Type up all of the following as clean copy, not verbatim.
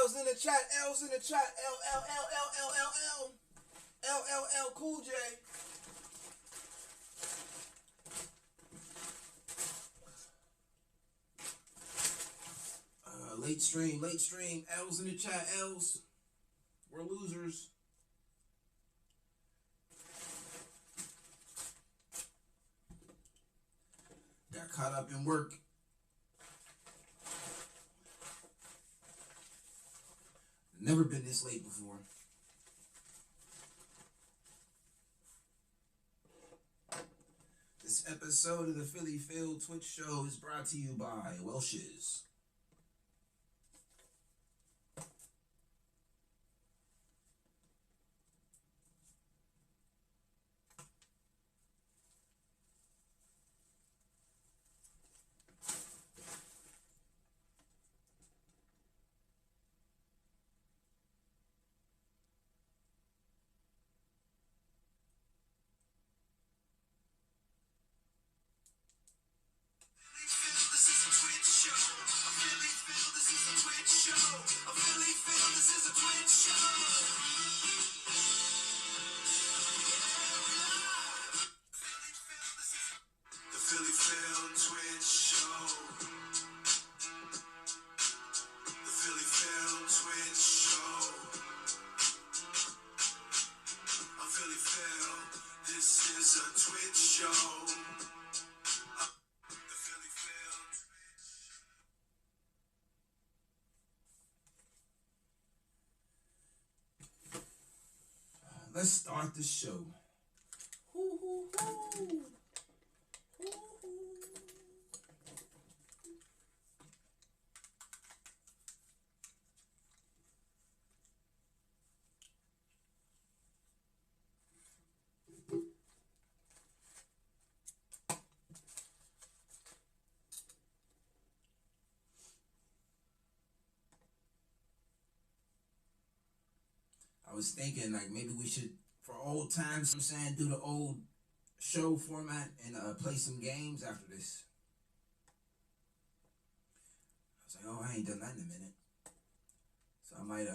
L's in the chat. L's in the chat. L L L L L L L L L L Cool J. Late stream. L's in the chat. L's. We're losers. Got caught up in work. Never been this late before. This episode of the Philly Phil Twitch show is brought to you by Welch's. Let's start the show. I was thinking like maybe we should, for old times, I'm saying, do the old show format and play some games after this. I was like, oh, I ain't done that in a minute. So I might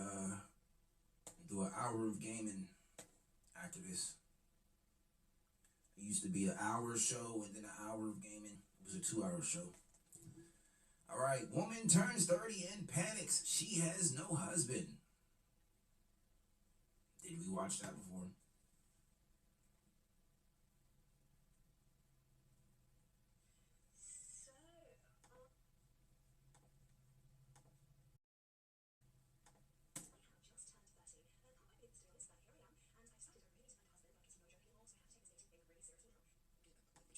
do an hour of gaming after this. It used to be an hour show and then an hour of gaming. It was a 2-hour show. All right, woman turns 30 and panics. She has no husband. Did we watch that before?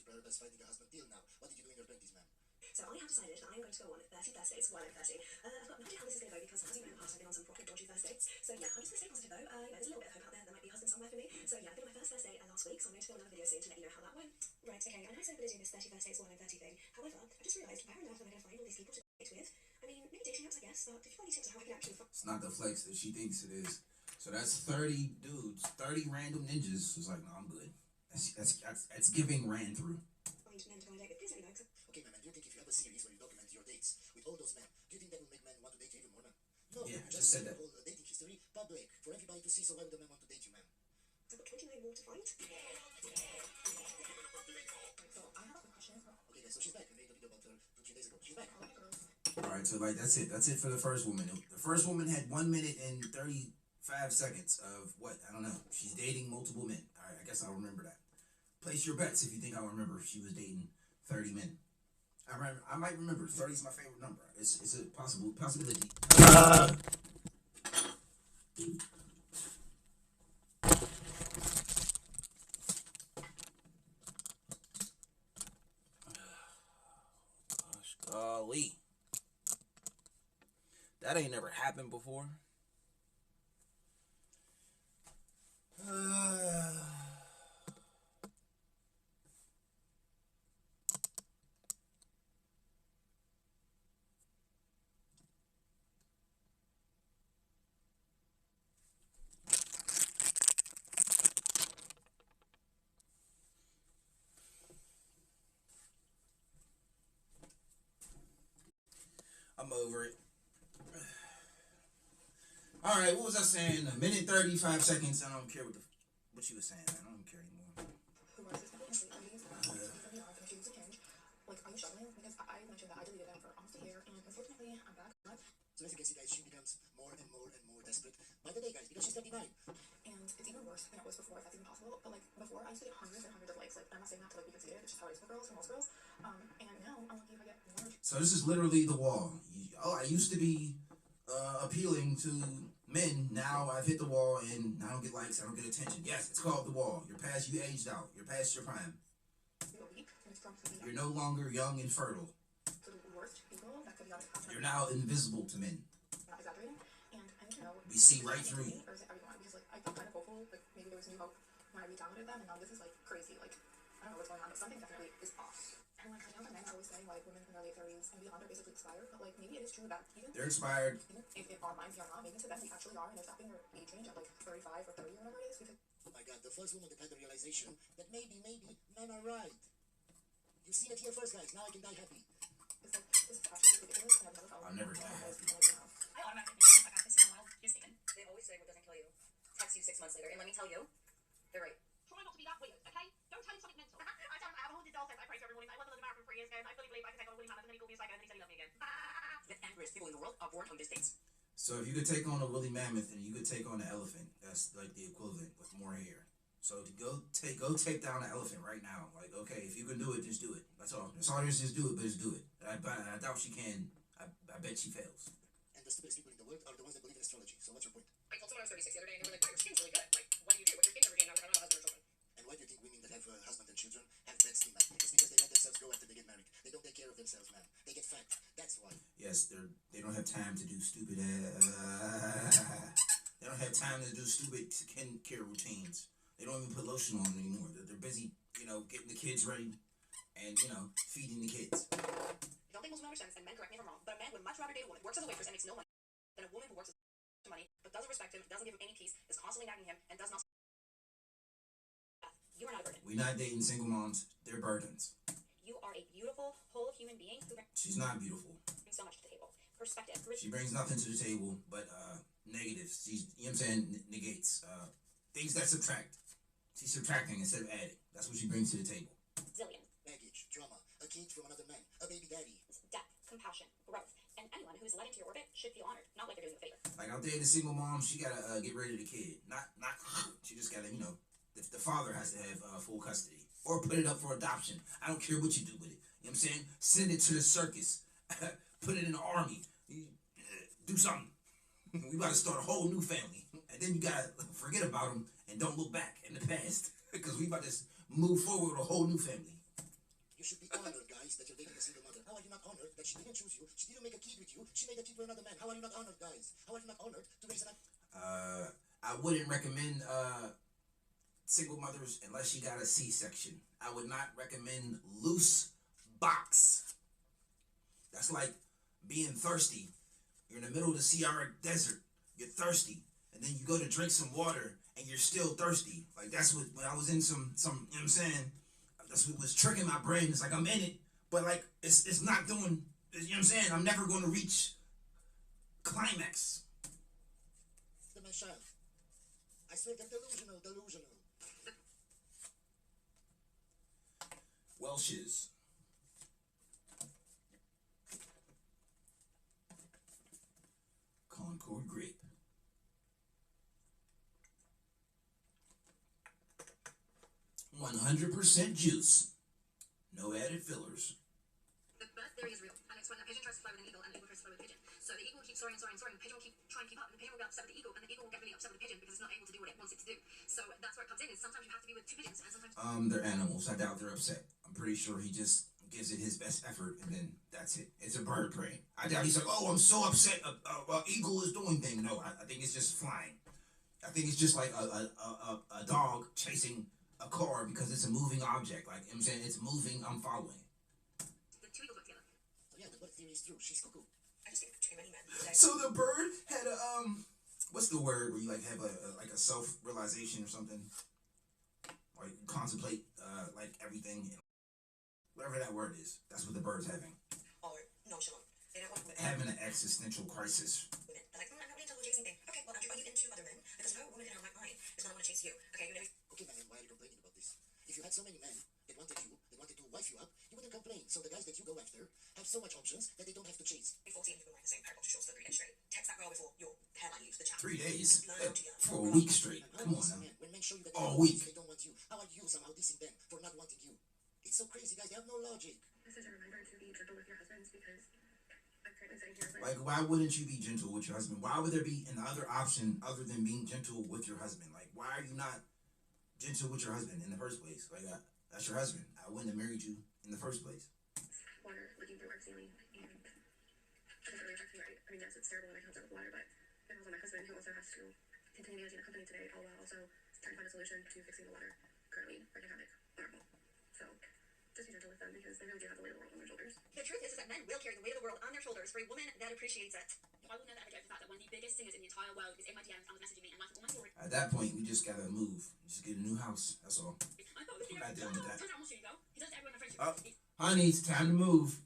Prioritize finding a husband till now. What did you do in your 20s, ma'am? So I have decided that I am going to go on 30 first dates while I'm 30. I've got no idea how this is going to go because, as you know, in the past I've been on some proper dodgy first dates. So yeah, I'm just going to stay positive though. There's a little bit of hope out there. There might be a husband somewhere for me. So yeah, I did my first date last week, so I'm going to film another video soon to let you know how that went. Right, okay, I know I said I'm going to do this 30 first dates while I'm 30 thing. However, I just realised where on earth am I going to find all these people to date with? I mean, maybe dating apps, I guess, but if you have any tips on how I can actually It's not the flex that she thinks it is. So that's 30 dudes, 30 random ninjas. It's like, no, I'm good. That's giving ran through. find men to go on a date with? Please let me know. Okay, ma'am, and do you think if you have a series where you document your dates with all those men, do you think that will make men want to date you even more, ma'am? No, yeah, I just said that. Whole dating history public for everybody to see. So why would a man want to date you, ma'am? I've got 29 more to find. So I have a quick question. Okay, guys, so she's back. I made a video about her 2-3 days ago. She's back. All right, so like that's it. That's it for the first woman. The first woman had 1 minute and 35 seconds of what? I don't know. She's dating multiple men. All right, I guess I'll remember that. Place your bets if you think I'll remember if she was dating 30 men. I might remember. 30 is my favorite number. It's a possibility. Gosh, golly. That ain't never happened before. I'm over it. All right, what was I saying? A minute 35 seconds. I don't care what you were saying. I don't care anymore. Who are these people? Like, are you struggling? Because I mentioned that I deleted them for almost a year, and unfortunately, I'm back. So as you can see, guys, she becomes more and more and more desperate by the day, guys, because she's 39. And it's even worse than it was before, if that's even possible. But like before, I used to get hundreds and hundreds of likes. Like, I'm not saying that to like be conceited. It's just how it is for girls, for most girls. And now I'm lucky if I get one or two. So this is literally the wall. I used to be appealing to men. Now I've hit the wall and I don't get likes. I don't get attention. Yes, it's called the wall. You're past. You aged out. You're past your prime. You're no longer young and fertile. You're now invisible to men. Not exaggerating. And I need to know. We see right through you. Or is it everyone? Because like I felt kind of hopeful. Like maybe there was new hope when I re-downloaded them, and now this is like crazy. Like I don't know what's going on, but something definitely is off. And like I know that men are always saying like women in their late 30s and beyond are basically expired, but like maybe it is true that even they're expired. Even if our minds are not, maybe to them we actually are, and they're stopping their age range at like 35 or 30 or whatever it is. Because oh my God, the first woman that had the realization that maybe men are right. You've seen it here first, guys. Now I can die happy. It's like, this is absolutely ridiculous, and I've never felt I'll never die happy. I automatically think I got this in a while. You're mistaken. They always say what doesn't kill you text you 6 months later, and let me tell you, they're right. Try not to be that weird, okay? Don't tell him something mental. I tell him I have 100 dolls I pray to every morning. I went to the marathon 3 years ago, and I fully believe I can take on a woolly mammoth, and then he called me a psycho, and then he said he loved me again. The angriest people in the world are born on this date. So if you could take on a woolly mammoth, and you could take on an elephant, that's like the equivalent with more hair. So to go take down an elephant right now. Like, okay, if you can do it, just do it. That's all. That's all there is. Just do it, but just do it. I doubt she can. I bet she fails. And the stupidest people in the world are the ones that believe in astrology. So what's your point? I told someone I was 36 the other day, and they were like, "Wow, your skin's really good. Like, what do you do? What's your skincare routine?" I was like, "I don't have a husband or children." And why do you think women that have a husband and children have bad skin, man? It's because they let themselves go after they get married. They don't take care of themselves, man. They get fat. That's why. Yes, they don't have time to do stupid. They don't have time to do stupid skincare routines. They don't even put lotion on anymore. They're busy, getting the kids ready and, feeding the kids. I don't think most men understand this, and men, correct me if I'm wrong, but a man would much rather date a woman who works as a waitress and makes no money than a woman who works as money but doesn't respect him, doesn't give him any peace, is constantly nagging him, and does not. You are not a burden. We're not dating single moms. They're burdens. You are a beautiful, whole human being who She's not beautiful. Brings so much to the table. Perspective. She brings nothing to the table but negatives. She's, you know what I'm saying, negates. Things that subtract. She's subtracting instead of adding. That's what she brings to the table. Zillion. Baggage, drama, a kid from another man, a baby daddy. Depth, compassion, growth. And anyone who is let into your orbit should feel honored, not like they're doing a favor. Like out there, the single mom, she gotta get rid of the kid. Not. She just gotta, the father has to have full custody. Or put it up for adoption. I don't care what you do with it. You know what I'm saying? Send it to the circus. Put it in the army. Do something. We about to start a whole new family. And then you gotta forget about them and don't look back in the past. Because we about to move forward with a whole new family. You should be honored, guys, that you're dating a single mother. How are you not honored that she didn't choose you? She didn't make a kid with you. She made a kid with another man. How are you not honored, guys? How are you not honored to raise an... I wouldn't recommend single mothers unless she got a C-section. I would not recommend loose box. That's like being thirsty. You're in the middle of the Sahara Desert. You're thirsty. And then you go to drink some water and you're still thirsty. Like that's what, when I was in some, you know what I'm saying? That's what was tricking my brain. It's like I'm in it, but like it's not doing, you know what I'm saying? I'm never going to reach climax. The man child. I swear they're delusional. Welshes. Concord grape. 100% juice. No added fillers. The bird theory is real, and it's when a pigeon tries to fly with an eagle and the eagle tries to fly with a pigeon. So the eagle will keep soaring, and the pigeon will try and keep up, and the pigeon will get upset with the eagle, and the eagle will get really upset with the pigeon because it's not able to do what it wants it to do. So that's where it comes in, is sometimes you have to be with 2 pigeons, and sometimes... They're animals. I doubt they're upset. I'm pretty sure he just gives it his best effort, and then that's it. It's a bird brain. I doubt he's like, oh, I'm so upset. Eagle is doing things. No, I think it's just flying. I think it's just like a dog chasing a car because it's a moving object. Like, you know what I'm saying, it's moving, I'm following. The 2 eagles work together. So yeah, the bird theory is true. She's cuckoo. I just think too many men. So the bird had a what's the word where you like have a self-realization or something, or you contemplate like everything, whatever that word is. That's what the bird's having. Or nonchalant. They don't want having an existential crisis. women. They're like, I'm not really into the whole chasing thing. Okay, well, are you into other men? Because no woman in her right mind is gonna want to chase you. Okay, you know. Okay, man, why are you complaining about this? If you had so many men that wanted you, that wanted to wife you up, you wouldn't complain. So the guys that you go after have so much options that they don't have to chase. Before seeing people wearing the same pair of shorts for 3 days straight. Text that girl before your hairline leaves the chat. 3 days? For a week straight. Come on now. When men show you that all week. They don't want you, how are you somehow dissing them for not wanting you? It's so crazy, guys. They have no logic. This is a reminder to be gentle with your husbands because I'm currently sitting here. Like, why wouldn't you be gentle with your husband? Why would there be another option other than being gentle with your husband? Like, why are you not gentle with your husband in the first place? Like, that's your husband. I wouldn't have married you in the first place. Water leaking through our ceiling, and it doesn't really affect me, right? I mean, yes, it's terrible when I comes up with water, but it falls on my husband, who also has to continue managing the company today, all while also trying to find a solution to fixing the water currently wreaking havoc on our home. So, just be gentle with them because they really do have the weight of the world on their shoulders. The truth is that men will carry the weight of the world on their shoulders for a woman that appreciates it. I will never ever get over the fact that one of the biggest singers in the entire world is in my DMs and was messaging me and liking all my stories. At that point, we just gotta move. Just get a new house. That's all. I thought it was I'm not dealing with that. Turns out I'm more girl. He does it everyone in my friendship. Honey, it's time to move.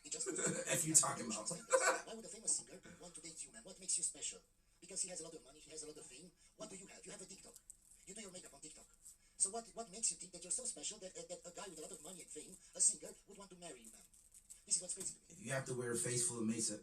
Just If you're talking about. Why would a famous singer want to date you, man? What makes you special? Because he has a lot of money, he has a lot of fame. What do you have? You have a TikTok. You do your makeup on TikTok. So what makes you think that you're so special that a guy with a lot of money and fame, a singer, would want to marry you, man? This is what's crazy to me. If you have to wear a face full of makeup.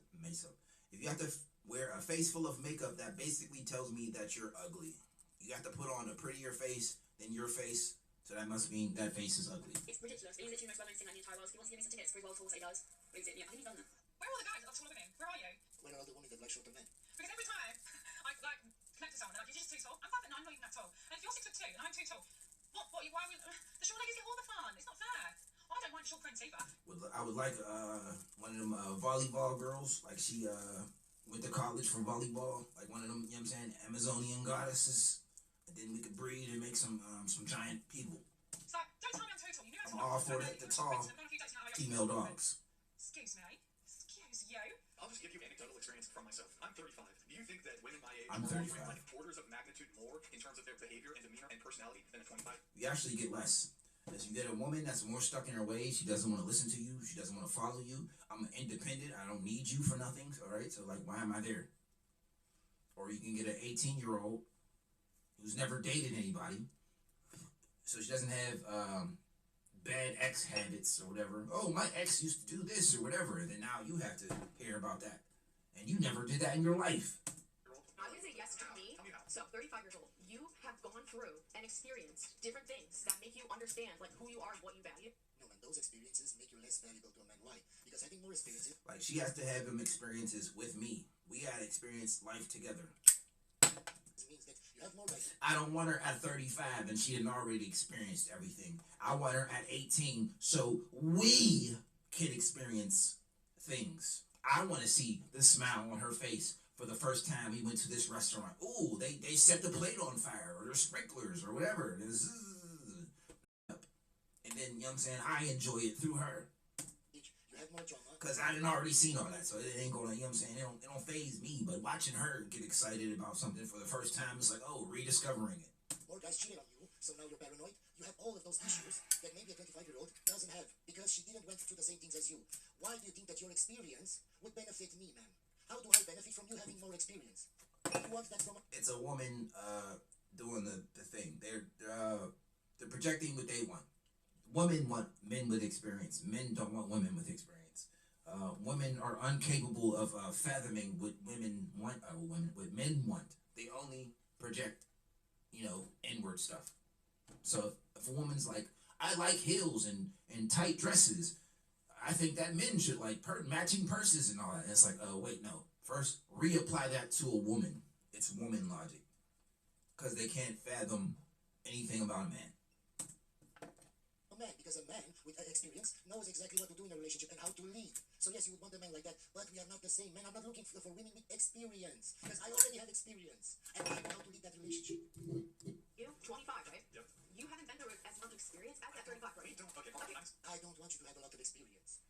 If you have to wear a face full of makeup, that basically tells me that you're ugly. You have to put on a prettier face than your face, so that must mean that face is ugly. It's ridiculous. He's literally the most well-known singer in the entire world. If he wants to give me some tickets for his world tour, so he does. Leaves it. Yeah, I think he's done that. Where are all the guys that love taller women? Where are you? Where are all the women that like shorter men? Because every time I like connect to someone, they're like, you're just too tall. I'm 5'9", I'm not even that tall. And if you're 6'2" and I'm too tall, why would the short ladies get all the fun? It's not fair. I don't mind short prints either. I would like one of them volleyball girls, like she went to college for volleyball, like one of them, you know what I'm saying, Amazonian goddesses, and then we could breed and make some giant people. So don't tell me I'm too tall. You know I'm all for the tall female dogs. Excuse me. Excuse you. I'll just give you anecdotal experience from myself. I'm 35. Do you think that women my age I'm are 35. like orders of magnitude more in terms of their behavior and demeanor and personality than a 25? You actually get less. As you get a woman that's more stuck in her ways, she doesn't want to listen to you, she doesn't want to follow you. I'm independent, I don't need you for nothing, alright? So like, why am I there? Or you can get an 18-year-old who's never dated anybody, so she doesn't have bad ex habits or whatever. Oh, my ex used to do this or whatever, and then now you have to hear about that. And you never did that in your life. I would say yes to me. So, 35 years old. You have gone through and experienced different things that make you understand like who you are and what you value. No, man, those experiences make you less valuable to a man. Why? Because having more experiences... Like, she has to have them experiences with me. We had experienced life together. means that you have more right. I don't want her at 35 and she had already experienced everything. I want her at 18 so we can experience things. I want to see the smile on her face for the first time we went to this restaurant. Ooh, they set the plate on fire, or there's sprinklers, or whatever. And then, you know what I'm saying, I enjoy it through her. You have more drama. Because I didn't already seen all that, so it ain't gonna, you know what I'm saying, it don't faze me. But watching her get excited about something for the first time, it's like, oh, rediscovering it. More guys cheated on you, so now you're paranoid. You have all of those issues that maybe a 25-year-old doesn't have, because she didn't went through the same things as you. Why do you think that your experience would benefit me, man? How do I benefit from you having more experience? You want that from a... It's a woman doing the thing. They're projecting what they want. Women want men with experience. Men don't want women with experience. Women are incapable of fathoming what women want. What men want. They only project, you know, inward stuff. So if a woman's like, I like heels and tight dresses, I think that men should like matching purses and all that. And it's like, oh wait, no. First, reapply that to a woman. It's woman logic, because they can't fathom anything about a man. Because a man with experience knows exactly what to do in a relationship and how to lead. So yes, you would want a man like that, but we are not the same. Men, I'm not looking for women with experience, because I already have experience and I know how to lead that relationship. You 25, right? Yep. You haven't been through as much experience as that 35, right? Don't. Okay, hold on. I don't want you to have a lot of experience,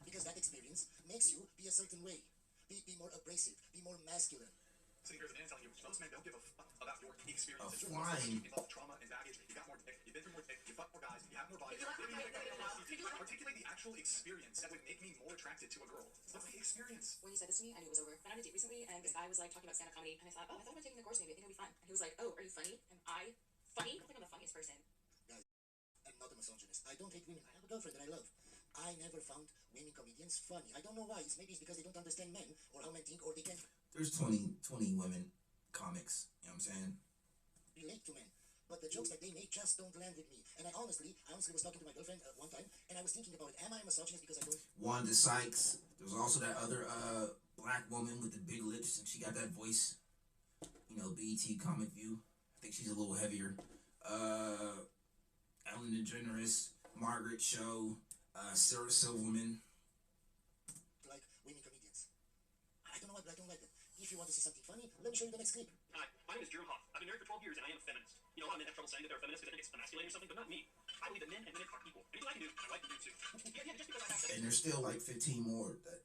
because that experience makes you be a certain way. Be more abrasive, be more masculine. Sitting here as a man telling you, most men don't give a fuck about your experience. Flying. You involve trauma and baggage. You got more dick. You've been through more dick. You fuck more guys. You have more body. Did you let me know? Articulate the actual experience that would make me more attracted to a girl. What's the experience? When you said this to me, I knew it was over. I went on a date recently, and this guy was like talking about stand-up comedy, and I thought about taking the course. Maybe I think it'll be fun. And he was like, "Oh, are you funny? Am I funny? I don't think I'm the funniest person." Guys, I'm not a misogynist. I don't hate women. I have a girlfriend that I love. I never found women comedians funny. I don't know why. Maybe it's because they don't understand men or how men think, or they can't. There's 20 women comics. You know what I'm saying? Relate to men. But the jokes that they make just don't land with me. And I honestly was talking to my girlfriend one time, and I was thinking about it. Am I a misogynist because I don't? Wanda Sykes. There's also that other black woman with the big lips, and she got that voice. You know, BET Comic View. I think she's a little heavier. Ellen DeGeneres, Margaret Cho, Sarah Silverman. Like women comedians. I don't know why, but I don't like them. If you want to see something funny, let me show you the next clip. Hi, my name is Jerome Hoff. I've been married for 12 years and I am a feminist. You know, a lot of men have trouble saying that they're a feminist because they think it's emasculating or something, but not me. I believe that men and women are equal. Anything I can do, I like to do too. Yeah, just because I have to. And there's still like 15 more that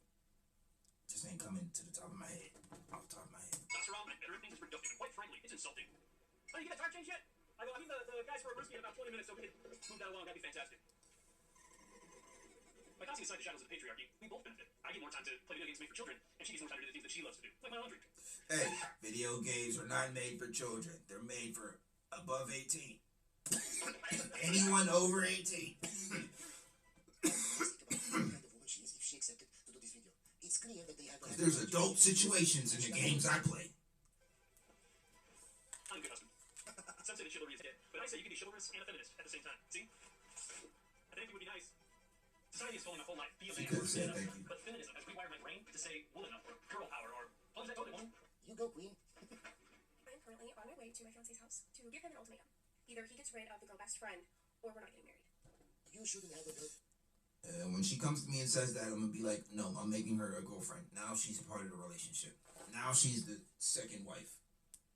just ain't coming to the top of my head. Off the top of my head. Testosterone and better things is productive, and quite frankly, it's insulting. Oh, you get a tire change yet? I mean, the guys for a whiskey in about 20 minutes, so we could move that along. That'd be fantastic. By tossing aside the shadows of patriarchy, we both benefit. I get more time to play video games made for children, and she gets more time to do the things that she loves to do, like my laundry. Hey, video games are not made for children. They're made for above 18. Anyone over 18. What kind of woman she is if she accepted to do this video. It's clear that they have. There's adult situations in the games I play. I'm a good husband. Some say that chivalry is dead, but I say you can be chivalrous and a feminist at the same time. See? I think it would be nice. Society has told me my whole life, be a man or Said, man thank up. you. But feminism has rewired my brain to say woman up or girl power or oh, is that totally one? You go, queen. I'm currently on my way to my fiance's house to give him an ultimatum. Either he gets rid of the girl best friend, or we're not getting married. You shouldn't have a girl. When she comes to me and says that, I'm gonna be like, no, I'm making her a girlfriend. Now she's part of the relationship. Now she's the second wife.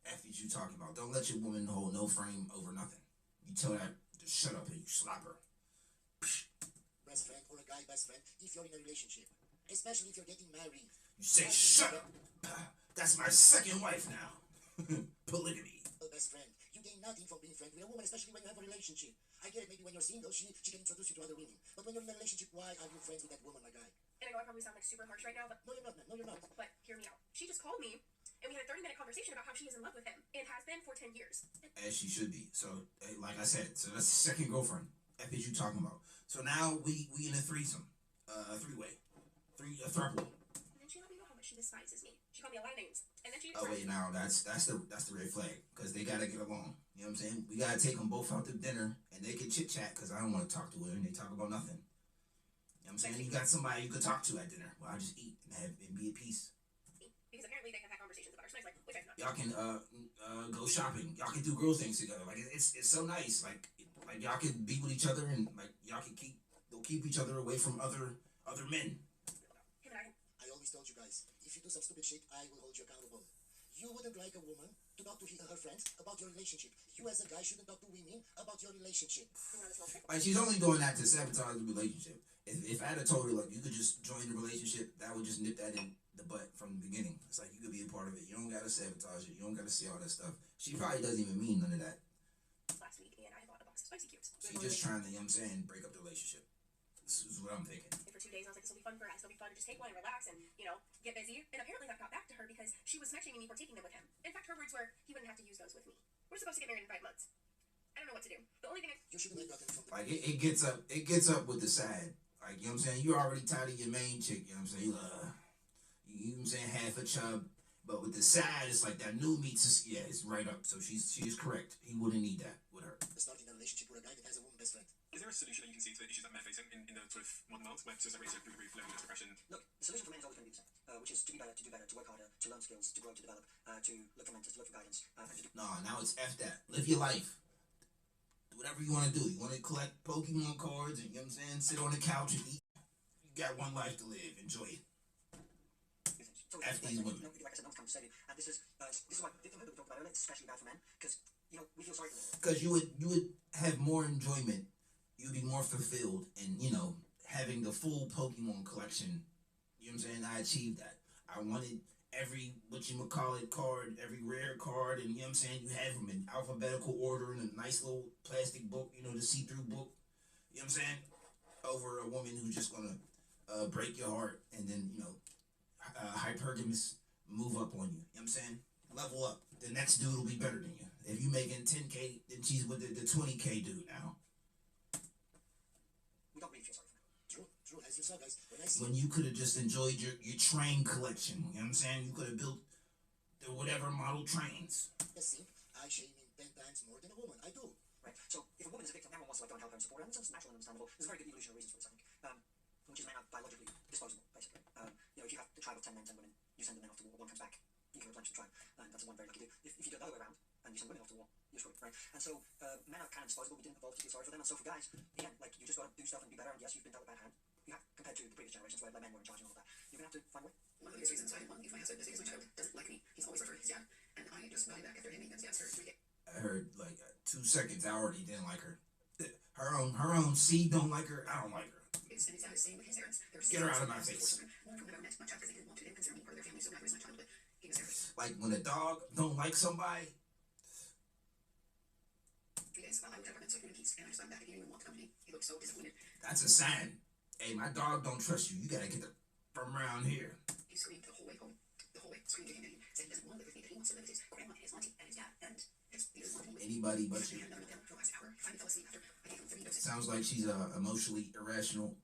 F is you talking about. Don't let your woman hold no frame over nothing. You tell her to shut up and you slap her. Best friend or a guy best friend if you're in a relationship. Especially if you're getting married. You say, shut up. That's my second wife now. Polygamy. A best friend. You gain nothing from being friends with a woman, especially when you have a relationship. I get it, maybe when you're single, she can introduce you to other women. But when you're in a relationship, why are you friends with that woman, my guy? And I know I probably sound like super harsh right now, but No, you're not, man. No, you're not. hear me out. She just called me, and we had a 30-minute conversation about how she is in love with him, and has been for 10 years. As she should be. So, like I said, so that's the second girlfriend. F is you talking about. So now we in a threesome. Three-way. A throuple. And then she let me know how much she despises me. She called me a lot of names. And then she Oh wait, now that's the red flag because they gotta get along. You know what I'm saying? We gotta take them both out to dinner and they can chit chat because I don't want to talk to women. They talk about nothing. You know what I'm saying? You got somebody you could talk to at dinner. Well, I'll just eat and be at peace. Because apparently they have had conversations about her sex life, which I've not. Y'all can go shopping. Y'all can do girl things together. Like it's so nice. Like y'all can be with each other and like y'all can keep each other away from other men. Him and I always told you guys, if you do some stupid shit, I will hold you accountable. You wouldn't like a woman to talk to her friends about your relationship. You as a guy shouldn't talk to women about your relationship. Like she's only doing that to sabotage the relationship. If I had told her like you could just join the relationship, that would just nip that in the butt from the beginning. It's like you could be a part of it. You don't gotta sabotage it. You don't gotta say all that stuff. She probably doesn't even mean none of that. Last week, and I bought a box of spicy cubes. She's just trying to, you know what I'm saying, break up the relationship. This is what I'm thinking. And for 2 days, I was like, this will be fun for us. It'll be fun to just take one and relax and, get busy. And apparently that got back to her because she was mentioning me for taking them with him. In fact, her words were, he wouldn't have to use those with me. We're supposed to get married in 5 months. I don't know what to do. The only thing You shouldn't have gotten from the Like it gets up with the side. Like, you know what I'm saying? You're already tired of your main chick, you know what I'm saying? You know what I'm saying, half a chub. But with the side, it's like that new meat, it's right up. So she's correct. He wouldn't need that with her. starting a relationship with a guy that has a woman best friend. Is there a solution that you can see to the issues that men are facing in the sort of modern world where society is really flowing into depression? Look, the solution for men is always going to be the same, which is to be better, to do better, to work harder, to learn skills, to grow, to develop, to look for mentors, to look for guidance, and to do... No, now it's F that. Live your life. Do whatever you want to do. You want to collect Pokemon cards and, you know what I'm saying, sit on the couch and eat. You got one life to live. Enjoy it. So F these women. like I said, no one's come to save you. And this is why the thing that we talked about earlier, it's especially bad for men, because, we feel sorry for them. Because you would have more enjoyment. You'd be more fulfilled and, having the full Pokemon collection. You know what I'm saying? I achieved that. I wanted every, card, every rare card, and, you know what I'm saying? You have them in alphabetical order in a nice little plastic book, the see-through book. You know what I'm saying? over a woman who's just gonna break your heart and then hypergamous move up on you. You know what I'm saying? Level up. The next dude will be better than you. If you making 10K, then she's with the 20K dude now. We don't really feel sorry for her. True. As you saw, guys, when you could have just enjoyed your train collection. You know what I'm saying? You could have built the whatever model trains. Yes, see, I shame him 10 times more than a woman. I do. Right. So if a woman is a victim, everyone wants to go and help her and support her. And it's natural and understandable. There's very good evolutionary reasons for this, I think. Which is men are biologically disposable, basically. If you have the tribe of 10 men, 10 women, you send the men off to war, one comes back, you can replenish the tribe. And that's one very lucky do. If you do it the other way around, and you send women off to war, you're screwed, right? And so men are kind of disposable. We didn't evolve to feel sorry for them. And so for guys, again, like, you just got to do stuff and be better. And yes, you've been dealt a bad hand. You have, compared to the previous generations where men were in charge and all of that. You're going to have to find a way. One of the biggest reasons I want to leave my husband is because my child doesn't like me. He's always referred to his dad. And I just got back after him because he asked her to get. I heard like 2 seconds I already didn't like her. Her own seed don't like her. I don't like her. And he's the same with his parents. Get her out of my face. One from never met my child because they didn't want to. They didn't consider me part of their family, so that was my child. But he was there. Like when a dog don't like somebody. 3 days while I was at work, so he peace, and I just got back and he didn't even want to come to me. He looked so disappointed. That's a sign. Hey, my dog don't trust you. You gotta get from around here. He screamed the whole way home. The whole way, screamed at him, and he said he doesn't want to live with me, that he wants to live with his grandma and his auntie and his dad, and he doesn't want to live with anybody but you. And none of them for the last hour. Finally fell asleep after I gave him 3 doses. Sounds like she's emotionally irrational,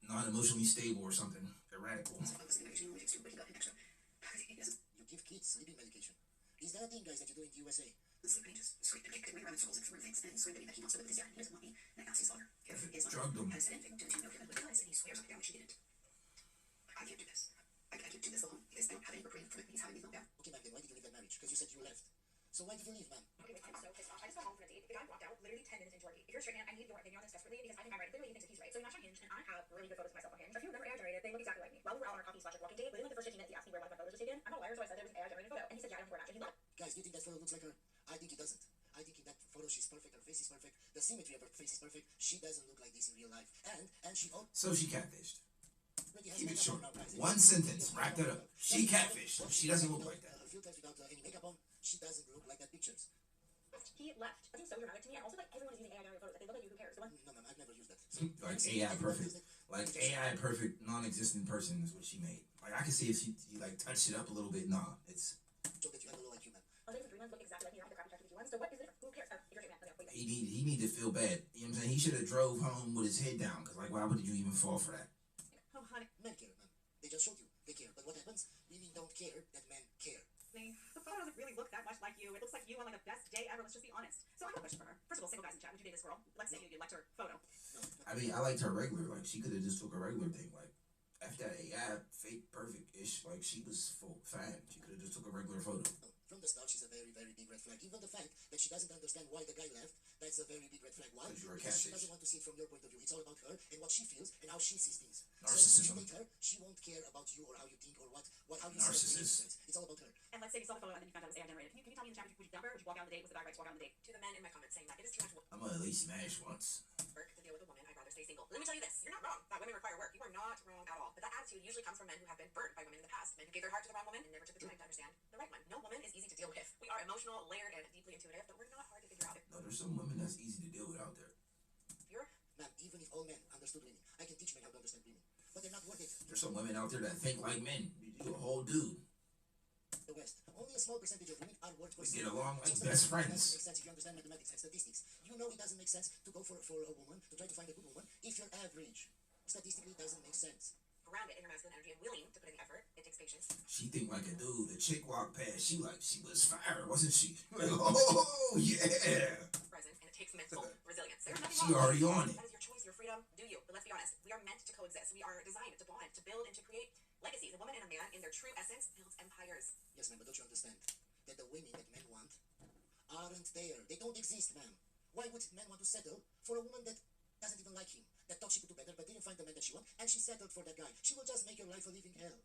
not emotionally stable or something. Erratic. So I was in medication, but he got an extra. He doesn't. You give kids sleeping medication. Is that a thing, guys, that you do in the USA? The sleeping just screamed and kicked and went around in circles and threw things and screamed at me that he wants to live with his dad and he doesn't want me. And I asked his father if his Drugged him. mother had said anything to him of him, but he lies and he swears up and down that she didn't. I can't do this. I can't do this alone because I don't have any reprieve from it. He's having me knocked out. Okay, ma'am, then why did you leave that marriage? Because you said you left. So why did you leave, ma'am? Okay, I'm so pissed off. I just got home from a date. The guy walked out literally 10 minutes into our date. If you're a straight man, I need your opinion on this desperately because I think I'm right. Literally, he thinks that he's right. So we matched on Hinge, and I have really good photos of myself on Hinge. A few of them are AI generated. They look exactly like me. While we were out on our coffee/walking date, within like the first 15 minutes, he asked me where one of my photos was taken. I'm not a liar, so I said it was an AI generated photo. And he said, yeah, I don't know where it actually. He lied. Guys, do you think that photo looks like her? I think it doesn't. I think in that photo she's perfect. Her face is perfect. The symmetry of her face is perfect. She doesn't look like this in real life. And she So she catfished. already has Keep it makeup short. on now, guys. One sentence. Wrap that up. She catfished. She doesn't look like that. Filters without any makeup on. She doesn't look like that pictures. He left. That seems so dramatic to me. And also, like, everyone is using AI generated photos. Like, they look like you. Who cares? The one. No, ma'am, I've never used that. Like AI perfect. Like AI perfect non-existent person is what she made. Like I can see if she like touched it up a little bit. Nah, it's Show that you have a low IQ, ma'am. I'll say for 3 months look exactly like me. I have the crappy ChatGPT one. So what is it? Who cares? If you're a straight man, okay, wait. he need to feel bad. You know what I'm saying? He should have drove home with his head down. Cause like why would you even fall for that? Oh, honey. Men care, ma'am. They just showed you. They care. But what happens? Women don't care that men care. The photo doesn't really look that much like you. It looks like you on like the best day ever. Let's just be honest. So I have a question for her. First of all, single guys in chat, would you date this girl? Let's say you liked her photo. No. I mean, I liked her regular. Like she could have just took a regular thing. Like after that AI fake perfect ish. Like she was fine. She could have just took a regular photo. No. From the start, she's a very, very big red flag. Even the fact that she doesn't understand why the guy left, that's a very big red flag. Why? Because you're a Because she catfish. doesn't want to see it from your point of view. It's all about her and what she feels and how she sees things. So if Narcissism. you date her, she won't care about you or how you think or how you Narcissist. see things. It's all about her. And let's say you saw the photo and then you found out it was AI generated. Can you tell me in the chat, would you dump her? Would you walk out on the date? Was the guy right to walk out on the date? To the men in my comments saying that it is too much I'm gonna at least smash once. work to deal with a woman, I'd rather stay single. Let me tell you this, you're not wrong that women require work. You are not wrong at all. But that attitude usually comes from men who have been burned by women in the past. Men who gave their heart to the wrong woman and never took the time to understand the right one. No woman is easy to deal with. We are emotional, layered, and deeply intuitive, but we're not hard to figure out. No, there's some women that's easy to deal with out there. You're Ma'am, even if all men understood women, I can teach men how to understand women. But they're not worth it. There's some women out there that think like men. You a whole dude. The West. Only a small percentage of women are worth We pursuing. get along like So best It friends. doesn't make sense if you understand mathematics and statistics. You know it doesn't make sense to go for a woman, to try to find a good woman, if you're average. Statistically, it doesn't make sense. grounded in her masculine energy and willing to put in the effort. It takes patience. She think like a dude. The chick walked past. She was fire, wasn't she? Like, oh yeah. Present, and it takes mental resilience. There's nothing She wrong. already on it. That is your choice, your freedom. Do you? But let's be honest. We are meant to coexist. We are designed to bond, to build, and to create legacies. A woman and a man, in their true essence, builds empires. Yes, ma'am, but don't you understand that the women that men want aren't there? They don't exist, ma'am. Why would men want to settle for a woman that doesn't even like him, that thought she could do better, but didn't find the man that she wants, and she settled for that guy? She will just make your life a living hell.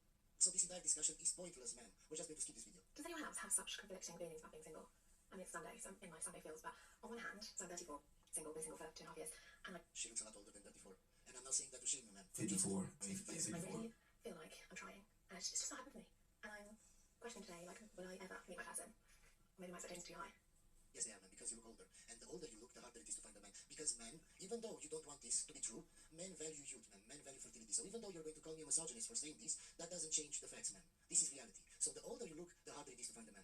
So this entire discussion is pointless, ma'am. We're just going to skip this video. Does anyone else have such conflicting feelings about being single? I mean, it's Sunday, so I'm in my Sunday feels, but on one hand, so I'm 34, single, been single for 2.5 years, and like, She looks a lot older than 34. And I'm not saying that to shame you, ma'am. 54. I mean, I 54. really feel like I'm trying, and it's just not happening for me. And I'm questioning today, like, will I ever meet my person? Maybe my expectations too high. Yes, they are, ma'am, because you look older. And the older you look, the harder it is to find a man. Because men, even though you don't want this to be true, Men value youth, man. Men value fertility. So even though you're going to call me a misogynist for saying this, that doesn't change the facts, man. This is reality. So the older you look, the harder it is to find a man.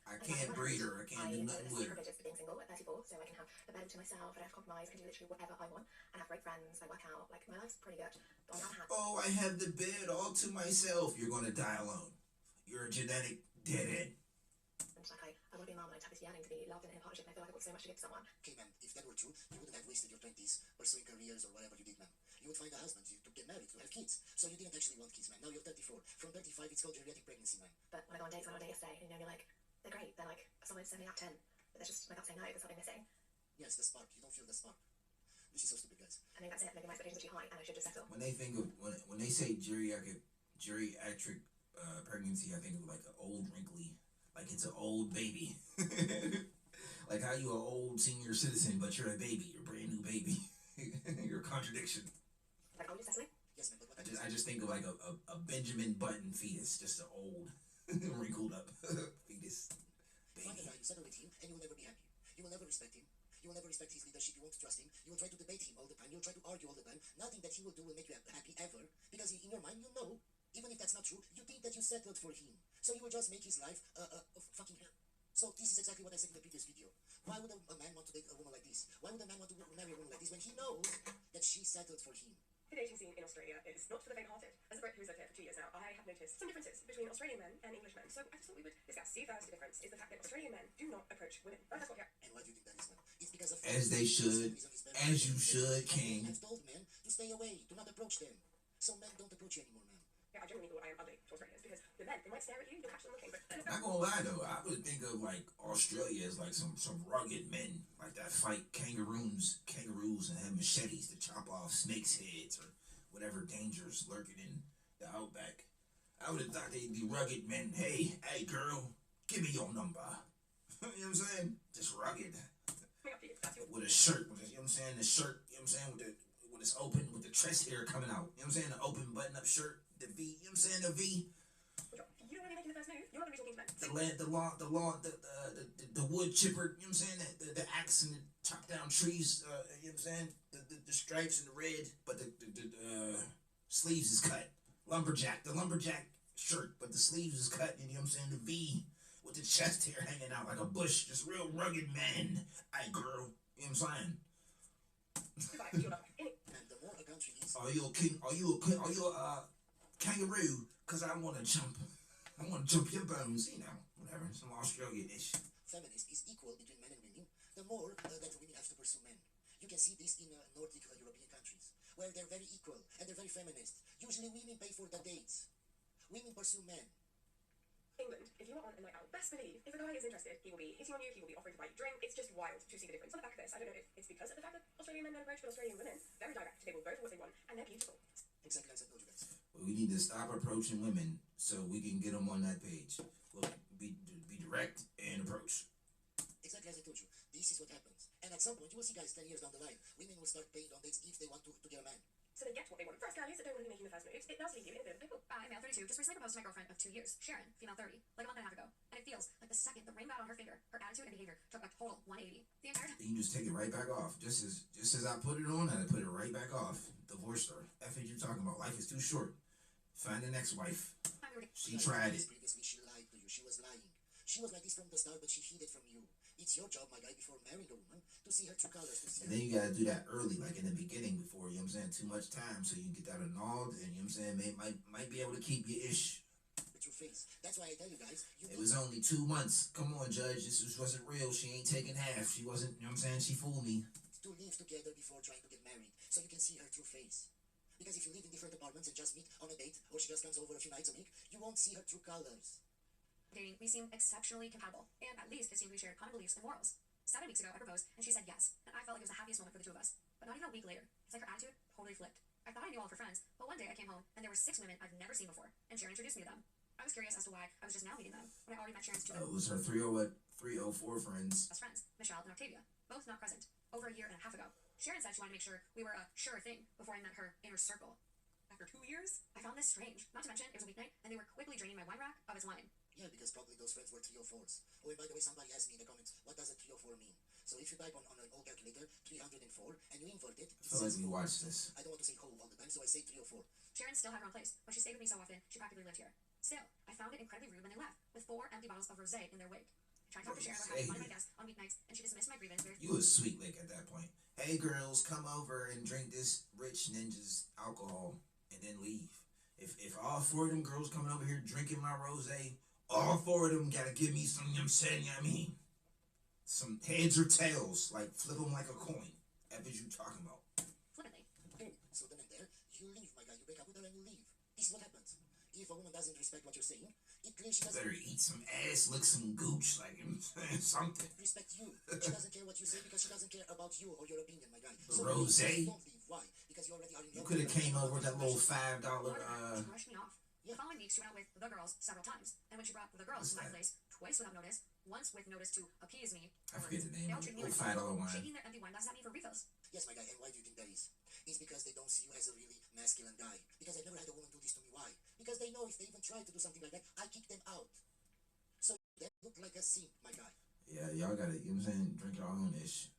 I can't breed her. I can't do nothing with her. I'm privileged being single at 34, so I can have the bed to myself. I don't have to compromise. I can do literally whatever I want. I have great friends. I work out. Like, my life's pretty good. But on the other hand, Oh, I have the bed all to myself. You're gonna die alone. You're a genetic dead end. like, I want to be a mum and I have this yearning to be loved and in a partnership. And I feel like I've got so much to give to someone. Okay, man, if that were true, you wouldn't have wasted your 20s pursuing careers or whatever you did, man. You would find a husband, you to get married, to have kids. So you didn't actually want kids, man. Now you're 34. From 35, it's called geriatric pregnancy, man. But when I go on dates, when I went on a date yesterday, and you're like, they're great. They're like a solid 7 out of 10. But there's just my gut saying no, there's something missing. Yes, the spark. You don't feel the spark. This is so stupid, guys. I think that's it. Maybe my expectations are too high and I should just settle. When they think of when they say geriatric pregnancy, I think of like an old wrinkly, like it's an old baby. Like how you an old senior citizen, but you're a baby. You're a brand new baby. You're a contradiction. Like, are we just settling? Yes, man, but what I just think of like a Benjamin Button fetus, just an old wrinkled up fetus find a baby. guy, you settle with him, and you will never be happy. You will never respect him. You will never respect his leadership. You won't trust him. You will try to debate him all the time. You will try to argue all the time. Nothing that he will do will make you happy ever. Because in your mind, you know, even if that's not true, you think that you settled for him. So you will just make his life a fucking hell. So this is exactly what I said in the previous video. Why would a man want to date a woman like this? Why would a man want to marry a woman like this when he knows that she settled for him? The dating scene in Australia is not for the faint-hearted. As a Brit who's lived here for 2 years now, I have noticed some differences between Australian men and English men. So I just thought we would discuss. The first difference is the fact that Australian men do not approach women. That's what we are. And why do you think that is, man? It's because of As they should, as you should, King. I've told men to stay away, do not approach them. So men don't approach you anymore, man. Yeah, I genuinely thought I am ugly to Australians because the men, they might stare at you, you'll catch them looking, but Not gonna lie though, I would think of like Australia as like some rugged men like that fight kangaroos and have machetes to chop off snakes' heads or whatever dangers lurking in the outback. I would have thought they'd be rugged men. Hey girl, give me your number. You know what I'm saying? Just rugged. coming up to you. That's your With a shirt, you know what I'm saying? The shirt, you know what I'm saying? With it's open, with the chest hair coming out. You know what I'm saying? The open button up shirt, the V, you know what I'm saying? The V. You don't want to be making the first move. You're not going to be talking to men. The wood chipper, you know what I'm saying? The axe and the chop down trees, you know what I'm saying? The stripes and the red, but the sleeves is cut. The lumberjack shirt, but the sleeves is cut, you know what I'm saying? The V with the chest hair hanging out like a bush, just real rugged man. Aye, girl, you know what I'm saying? Goodbye. You're not. And the more a country is Are you a kangaroo? Cause I wanna jump your bones, you know, whatever, some Australian-ish. feminist is equal between men and women, the more that women have to pursue men. You can see this in Nordic European countries, where they're very equal and they're very feminist. Usually women pay for the dates. Women pursue men. England, if you are on a night out, best believe, if a guy is interested, he will be hitting on you, he will be offering to buy you a drink. It's just wild to see the difference. On the back of this, I don't know if it's because of the fact that Australian men don't approach, but Australian women, very direct. They will go for what they want, and they're beautiful. Exactly as I told you guys. We need to stop approaching women so we can get them on that page. We'll be direct and approach. Exactly as I told you. This is what happens. And at some point, you will see guys 10 years down the line, women will start paying on dates if they want to get a man. So they get what they want. For us girlies that don't want to be making the first moves, it does leave you in a bit of a pickle. I'm male 32, just recently proposed to my girlfriend of 2 years, Sharon, female 30, like a month and a half ago. And it feels like the second the ring got on her finger, her attitude and behavior took a total 180. The entire time. You just take it right back off. Just as I put it on, I put it right back off. Divorced her. F it you're talking about. Life is too short. Find the next wife. She tried it. Previously, she lied to you. She was lying. She was like this from the start, but she hid it from you. It's your job, my guy, before marrying a woman, to see her true colors. And then you gotta do that early, like in the beginning before, you know what I'm saying, too much time so you can get that annulled and you know what I'm saying, might be able to keep your ish. The true face. That's why I tell you guys, It was only 2 months. Come on, Judge, this wasn't real. She ain't taking half. She wasn't, you know what I'm saying, she fooled me. to live together before trying to get married, so you can see her true face. Because if you live in different apartments and just meet on a date, or she just comes over a few nights a week, you won't see her true colors. Dating, we seemed exceptionally compatible, and at least it seemed we shared common beliefs and morals. 7 weeks ago, I proposed, and she said yes, and I felt like it was the happiest moment for the two of us. But not even a week later, it's like her attitude totally flipped. I thought I knew all of her friends, but one day I came home, and there were 6 women I've never seen before, and Sharon introduced me to them. I was curious as to why I was just now meeting them, when I already met Sharon's 2 It was her 304 friends. best friends, Michelle and Octavia, both not present, over a year and a half ago. Sharon said she wanted to make sure we were a sure thing before I met her inner circle. After 2 years, I found this strange, not to mention it was a weeknight, and they were quickly draining my wine rack of its wine. Yeah, because probably those friends were 304s. Oh, and by the way, somebody asked me in the comments, what does a 304 mean? So if you type on an old calculator 304 and you invert it, I feel like we watched this. I don't want to say whole all the time, so I say 3 or 4. Sharon still had her own place, but she stayed with me so often, she practically lived here. Still, I found it incredibly rude when they left, with 4 empty bottles of rosé in their wake. I tried to talk to Sharon about having fun at my desk on weeknights, and she dismissed my grievance very... You a sweet lick at that point. Hey girls, come over and drink this rich ninja's alcohol and then leave. If all 4 of them girls coming over here drinking my rosé, all 4 of them gotta give me some, you know what I'm saying, you know what I mean? Some heads or tails, like flip them like a coin. That is you talking about. Flippantly. So then and there, you leave, my guy. You break up with her and you leave. This is what happens. If a woman doesn't respect what you're saying, it clearly she doesn't... Better eat some ass, lick some gooch, like something. Respect you. She doesn't care what you say because she doesn't care about you or your opinion, my guy. So Rosé? don't leave. Why? Because you already are in love. You could have came over with that little $5, She brushed me off. Yeah. The following week, she went out with the girls several times, and when she brought the girls to my place, twice without notice, once with notice to appease me, I forget the name. they all treated me Little like $5 wine. shaking their empty wine glasses at me for refills. Yes, my guy. And why do you think that is? It's because they don't see you as a really masculine guy. Because I've never had a woman do this to me. Why? Because they know if they even try to do something like that, I kick them out. So they look like a simp, my guy. Yeah, y'all gotta, you know what I'm saying, drink it all on this.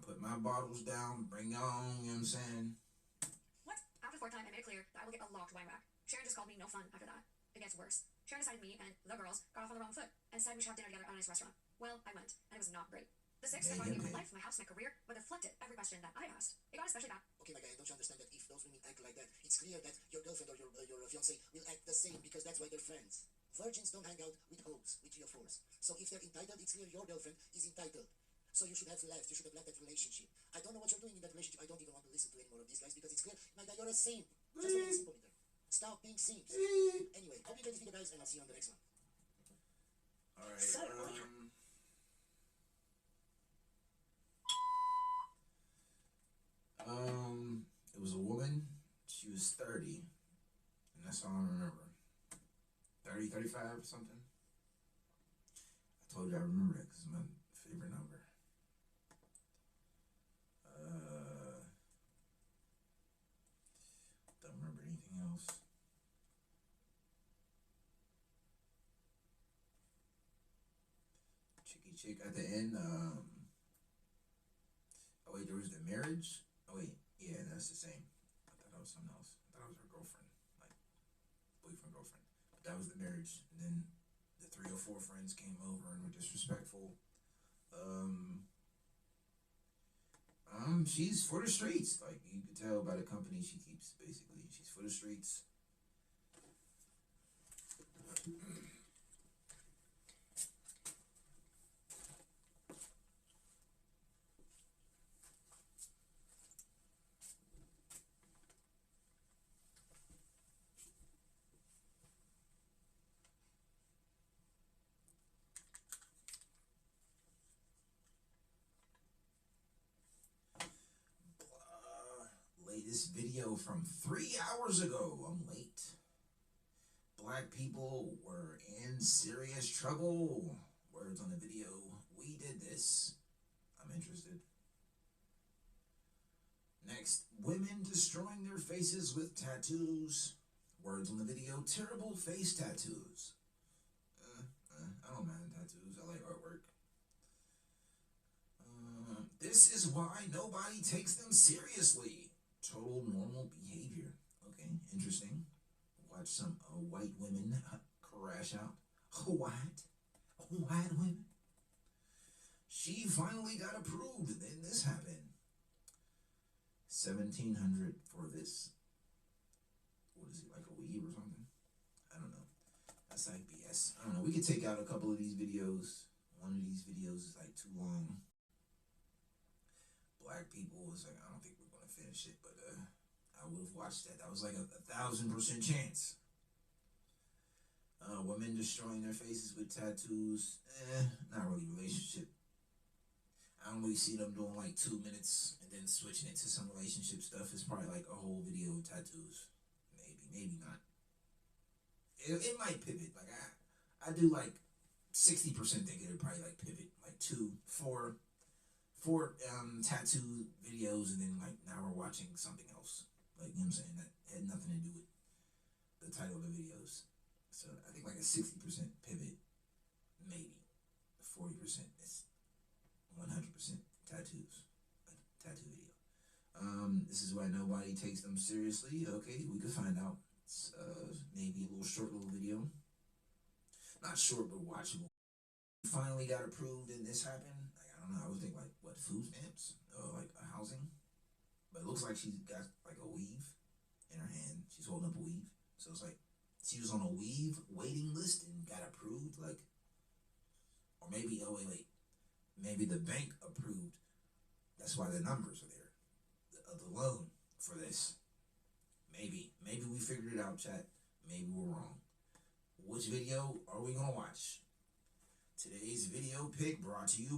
Put my bottles down, bring it on, you know what I'm saying? What? After the 4th time, I made it clear that I will get a locked wine rack. Sharon just called me no fun after that. It gets worse. Sharon decided me and the girls got off on the wrong foot and said we should have dinner together at a nice restaurant. Well, I went, and it was not great. The 6 that brought me my life, my house, my career, but deflected every question that I asked. It got especially bad. Okay, my guy, don't you understand that if those women act like that, it's clear that your girlfriend or your fiancé will act the same because that's why they're friends. Virgins don't hang out with hoes, with 3 or 4s. So if they're entitled, it's clear your girlfriend is entitled. So you should have left. You should have left that relationship. I don't know what you're doing in that relationship. I don't even want to listen to any more of these guys because it's clear, my guy, you're a simp. Just being a simp over there. Stop being simps. Anyway, hope you enjoyed this video, guys, and I'll see you on the next one. Alright, So, it was a woman. She was 30, and that's all I remember. 30, 35, something. I told you I remember that because it's my favorite number. Don't remember anything else. Chicky chick at the end. Oh wait, there was the marriage. Oh wait, yeah, that's the same. I thought that was something else. I thought it was her girlfriend, like boyfriend, girlfriend. But that was the marriage. And then the 3 or 4 friends came over and were disrespectful. She's for the streets. Like you could tell by the company she keeps. Basically, she's for the streets. Latest video from 3 hours ago. I'm late. Black people were in serious trouble. Words on the video. We did this. I'm interested. Next, women destroying their faces with tattoos. Words on the video. Terrible face tattoos. I don't mind tattoos. I like artwork. This is why nobody takes them seriously. Total normal behavior. Okay, interesting. Watch some white women crash out. White women. She finally got approved. Then this happened. 1,700 for this. What is it, like a weave or something? I don't know. That's like BS. I don't know. We could take out a couple of these videos. One of these videos is like too long. Black people was like, I don't think we're gonna finish it, but I would have watched that. That was like a 1,000% chance. Women destroying their faces with tattoos. Not really relationship. I don't really see them doing like 2 minutes and then switching it to some relationship stuff. It's probably like a whole video of tattoos. Maybe not. It might pivot. Like I do like 60% think it'll probably like pivot. Like 2, 4 tattoo videos, and then like now we're watching something else. Like, you know what I'm saying? That had nothing to do with the title of the videos. So I think like a 60% pivot, maybe. 40% is 100%. tattoos. A tattoo video. This is why nobody takes them seriously. Okay, we could find out. It's maybe a short little video. Not short, but watchable. Finally got approved and this happened. Like, I don't know, I was thinking like, what, food stamps? Like a housing? But it looks like she's got like a weave in her hand. She's holding up a weave. So it's like, she was on a weave waiting list and got approved, like, or maybe, oh wait, maybe the bank approved. That's why the numbers are there. The loan for this. Maybe we figured it out, chat. Maybe we're wrong. Which video are we gonna watch? Today's video pick brought to you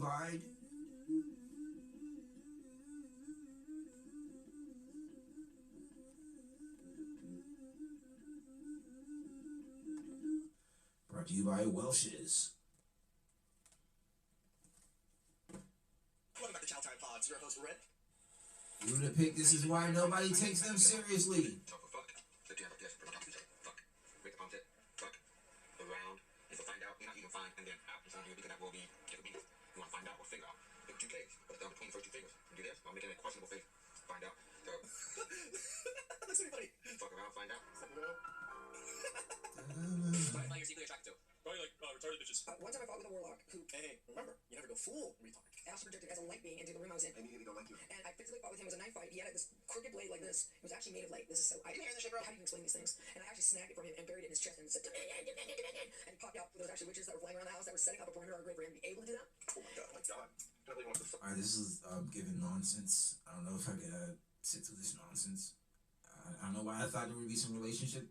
by Welsh's. Welcome back to Chow Time Pods. Your host, Red. You the pick. This is why nobody takes them seriously. Talk for fuck. That you have a guess for the talk. Fuck. Break the concept. Fuck. Around. And so find out. You're not even find. And then out. And something because that will be. It will be. You want to find out or figure out. Pick two K's. Put it down between the first two fingers. And do this while making a questionable face. Find out. So. That's pretty funny. Fuck around. Find out. Find your secretly attracted to. Probably like retarded bitches. One time I fought with a warlock who, hey, remember, you never go full retard. Astral projected as a light being into the room I was in. I immediately don't like you. And I physically fought with him. It was a knife fight. He had this crooked blade like this. It was actually made of light. This is so. I didn't hear this shit, bro. How do you explain these things? And I actually snagged it from him and buried it in his chest and said, Dominion, Dominion, Dominion. And he popped out. There was actually witches that were flying around the house that were setting up a perimeter on a grave for him to be able to do that. Oh my god. Oh my god. I really want to fuck. Alright, this is giving nonsense. I don't know if I could sit through this nonsense. I don't know why I thought there would be some relationship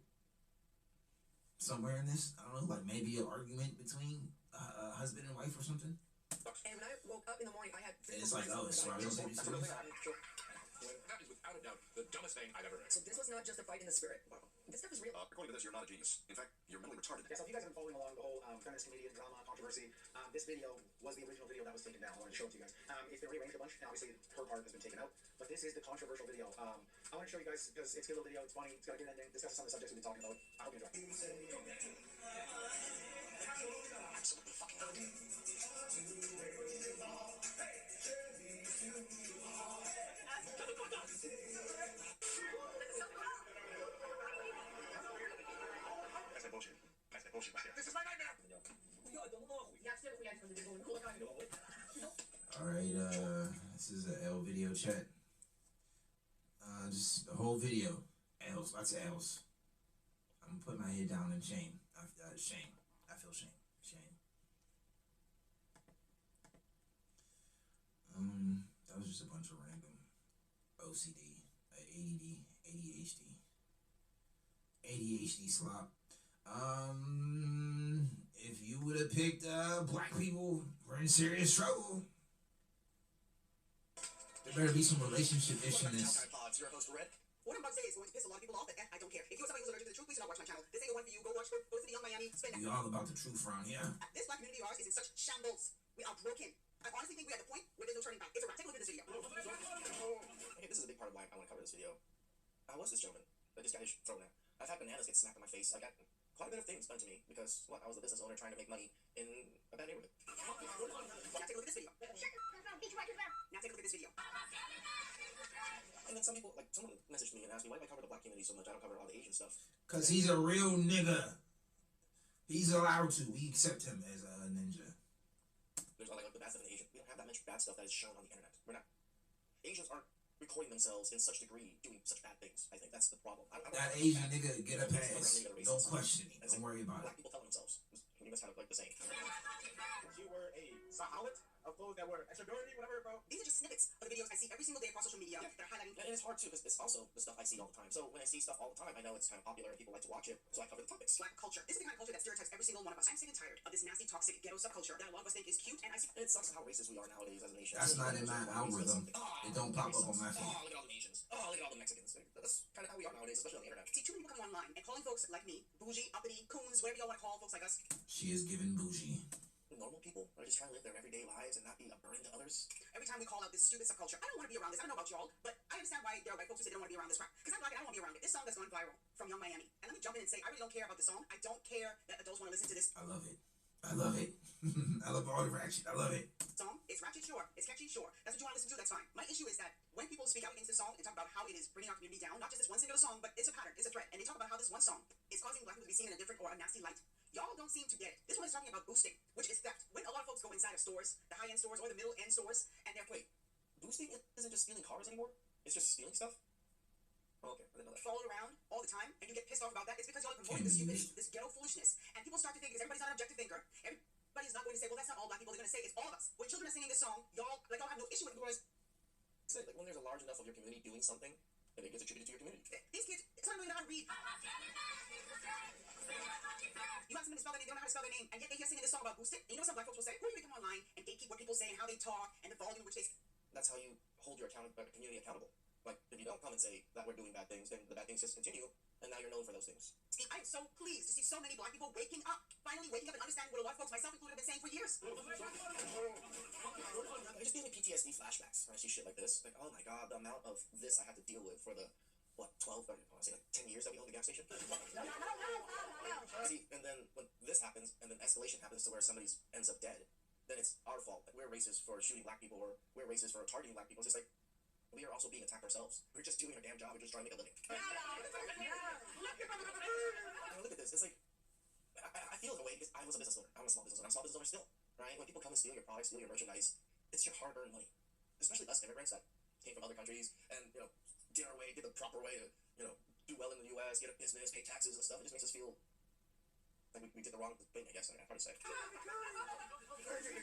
somewhere in this. I don't know, like maybe an argument between husband and wife or something. And when I woke up in the morning, I had. It's like, oh, so I don't take this serious. That is without a doubt the dumbest thing I've ever heard. So this was not just a fight in the spirit. Wow. This stuff is real. According to this, you're not a genius. In fact, you're mentally retarded. Yeah, so if you guys have been following along the whole feminist comedian drama controversy, this video was the original video that was taken down. I wanted to show it to you guys. It's been rearranged a bunch, and obviously her part has been taken out. But this is the controversial video. I want to show you guys because it's a good little video. It's funny. It's got a good ending. Discusses some of the subjects we've been talking about. I hope you enjoy. Absolutely fucking. That's that bullshit. That's that bullshit right there. This is my nightmare! Alright, this is an L video chat. Just the whole video. L's, lots of L's. I'm gonna put my head down in shame. Shame. I feel shame. Shame. That was just a bunch of random OCD, ADD, ADHD slop. If you would have picked black people, we're in serious trouble. There better be some relationship issue in this. Your host, Red. What I'm about to say is going to piss a lot of people off, but I don't care. If you're somebody who's allergic to the truth, please do not watch my channel. This ain't the one for you. Go watch it. Go to the Young Miami. Spend We all about the truth around here. This black community of ours is in such shambles. We are broken. I honestly think we're at the point where there's no turning back. It's a wrap. Take a look at this video. Okay, this is a big part of why I want to cover this video. I was this gentleman that this guy is thrown at. I've had bananas get smacked in my face. I got quite a bit of things done to me because, what, I was a business owner trying to make money in a bad neighborhood. Now take a look at this video. Now take a look at this video. And then some people, like, someone messaged me and asked me, why do I cover the black community so much? I don't cover all the Asian stuff. Cause he's a real nigga. He's allowed to. We accept him as a ninja. There's like the bad stuff in Asia. We don't have that much bad stuff that is shown on the internet. We're not. Asians aren't recording themselves in such degree doing such bad things. I think that's the problem. That Asian nigga get a pass. Don't question him. Don't worry about black it. people telling themselves. You must have like the same. You were a sahalit of clothes that were extraordinary, whatever, bro. These are just snippets of the videos I see every single day across social media. They're highlighting. And it's hard too because it's also the stuff I see all the time. So when I see stuff all the time, I know it's kind of popular and people like to watch it. So I cover the topics. Black culture. This is the kind of culture that stereotypes every single one of us. I'm sick and tired of this nasty, toxic ghetto subculture that a lot of us think is cute. And it sucks how racist we are nowadays as a nation. That's not in my algorithm. It don't pop up on my feed. Oh, look at all the Asians. Oh, look at all the Mexicans. That's kind of how we are nowadays, especially on the internet. See, too many people come online and calling folks like me bougie, uppity, coons, whatever y'all want to call folks like us. She is given bougie. Normal people are just trying to live their everyday lives and not be a burden to others. Every time we call out this stupid subculture, I don't want to be around this. I don't know about y'all, but I understand why there are white folks who say they don't want to be around this crap. Because I'm black and I don't want to be around it. This song that's gone viral from Young Miami. And let me jump in and say, I really don't care about the song. I don't care that adults want to listen to this. I love it. I love it. I love all the action. I love it. song. It's ratchet, sure. It's catchy, sure. That's what you want to listen to, that's fine. My issue is that when people speak out against this song and talk about how it is bringing our community down, not just this one singular song, but it's a pattern, it's a thread, and they talk about how this one song is causing black people to be seen in a different or a nasty light. Y'all don't seem to get it. This one is talking about boosting, which is theft. When a lot of folks go inside of stores, the high-end stores or the middle-end stores, and they're Boosting isn't just stealing cars anymore? It's just stealing stuff? Oh, okay, I didn't know that. followed around all the time, and you get pissed off about that. It's because y'all are promoting this stupidity, this ghetto foolishness, and people start to think because everybody's not an objective thinker. Everybody's not going to say, well, that's not all black people. They're going to say it's all of us. When children are singing this song, y'all have no issue with it because Like when there's a large enough of your community doing something, then it gets attributed to your community. these kids, some of them don't know how to read. You want somebody to spell their name, they don't know how to spell their name, and yet they hear singing this song about boosting. And you know what some black folks will say? Who do you come online and gatekeep what people say and how they talk and the volume in which they... That's how you hold your community accountable. Like, if you don't come and say that we're doing bad things, then the bad things just continue, and now you're known for those things. I am so pleased to see so many black people waking up, finally waking up and understanding what a lot of folks, myself included, have been saying for years. It just gives me PTSD flashbacks when I see shit like this. Like, oh my god, the amount of this I have to deal with for the, 12, I want to say like 10 years that we own the gas station. See, and then when this happens, and then escalation happens to where somebody ends up dead, then it's our fault. Like, we're racist for shooting black people, or we're racist for targeting black people. It's just like, we are also being attacked ourselves. We're just doing our damn job. We're just trying to make a living. Look at this. It's like, I feel in a way because I was a business owner. I'm a small business owner. I'm a small business owner still, right? When people come and steal your products, steal your merchandise, it's your hard-earned money. Especially us immigrants that came from other countries and, did our way, did the proper way to, do well in the U.S., get a business, pay taxes and stuff. It just makes us feel like we did the wrong thing, I guess. I'd probably say.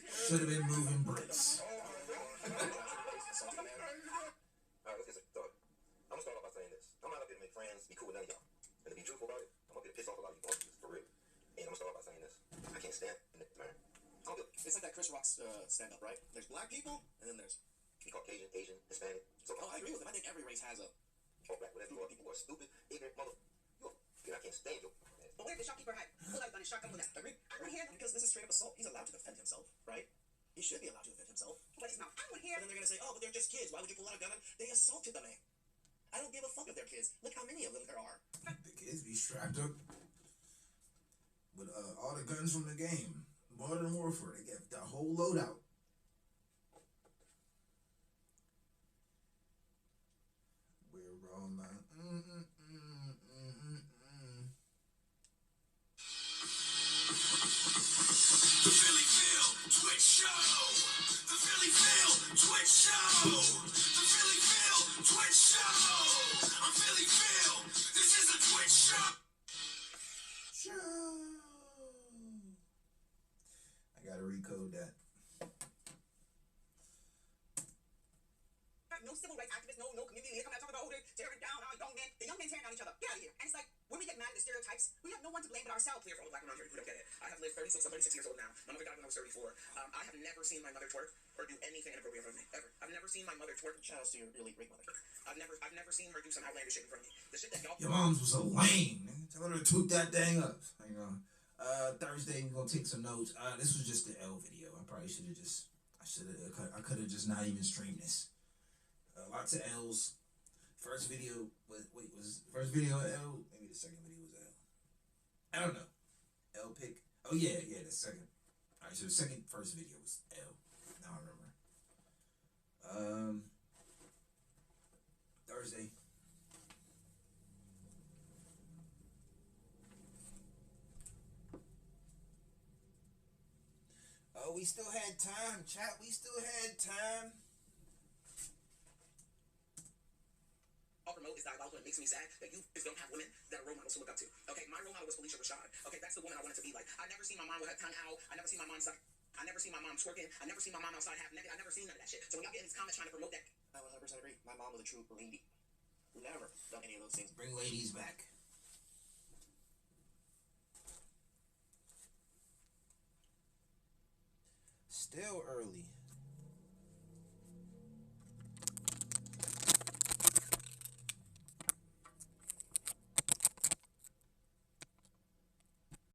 Should have been moving bricks. Alright, let's get started. I'm gonna start off by saying this. I'm not up here to make friends, be cool with none of y'all. And to be truthful about it, I'm up here to piss off a lot of you motherfuckers, for real. And I'm gonna start off by saying this. I can't stand it, man. I don't give It's like that Chris Rock's stand-up, right? There's black people, and then there's... be Caucasian, Asian, Hispanic. So, I agree with him. I think every race has a... all black, whatever you are, people who are stupid, ignorant, I can't stand you. But what if the shopkeeper had pulled out a gun and shotgun with that? Agree? I don't hear that because this is straight up assault. He's allowed to defend himself, right? He should be allowed to defend himself. But his mouth. I would hear. And then they're gonna say, oh, but they're just kids. Why would you pull out a gun? They assaulted the man. I don't give a fuck if they're kids. Look how many of them there are. The kids be strapped up with all the guns from the game. Modern Warfare. They get the whole loadout. We're on the... The Philly Phil Twitch Show. The Philly Phil Twitch Show. The Philly Phil Twitch Show. I'm Philly Phil. This is a Twitch show. I gotta recode that. No civil rights activists, no community leader coming out talking about, they're tearing down our young men. The young men tearing down each other. Get out of here. And it's like, when we get mad at the stereotypes, we have no one to blame but ourselves. Clear for all black men out here who don't get it. I have lived 36 years old now. My mother died when I was 34. I have never seen my mother twerk or do anything inappropriate in front of me, ever. I've never seen my mother twerk. Shout out to your really great mother. I've never seen her do some outlandish shit in front of me. The shit that y'all... Your mom's was so lame, nigga. Tell her to toot that thing up. Thursday we're gonna take some notes. This was just the L video. I probably should have just... I could have just not even streamed this. Lots of L's. First video was first video L? Maybe the second video was L. I don't know. L pick. Oh yeah, the second. Alright, so the first video was L. Now I remember. Thursday. Oh, we still had time, chat. We still had time. Promote is diabolical and it makes me sad that you don't have women that are role models to look up to. Okay, my role model was Felicia Rashad. Okay, that's the woman I wanted to be like. I never seen my mom with her tongue out. I never seen my mom suck. I never seen my mom twerking. I never seen my mom outside half naked. I never seen none of that shit. So when y'all get in these comments trying to promote that, I 100% agree. My mom was a true lady. Never done any of those things. Bring ladies back. Still early.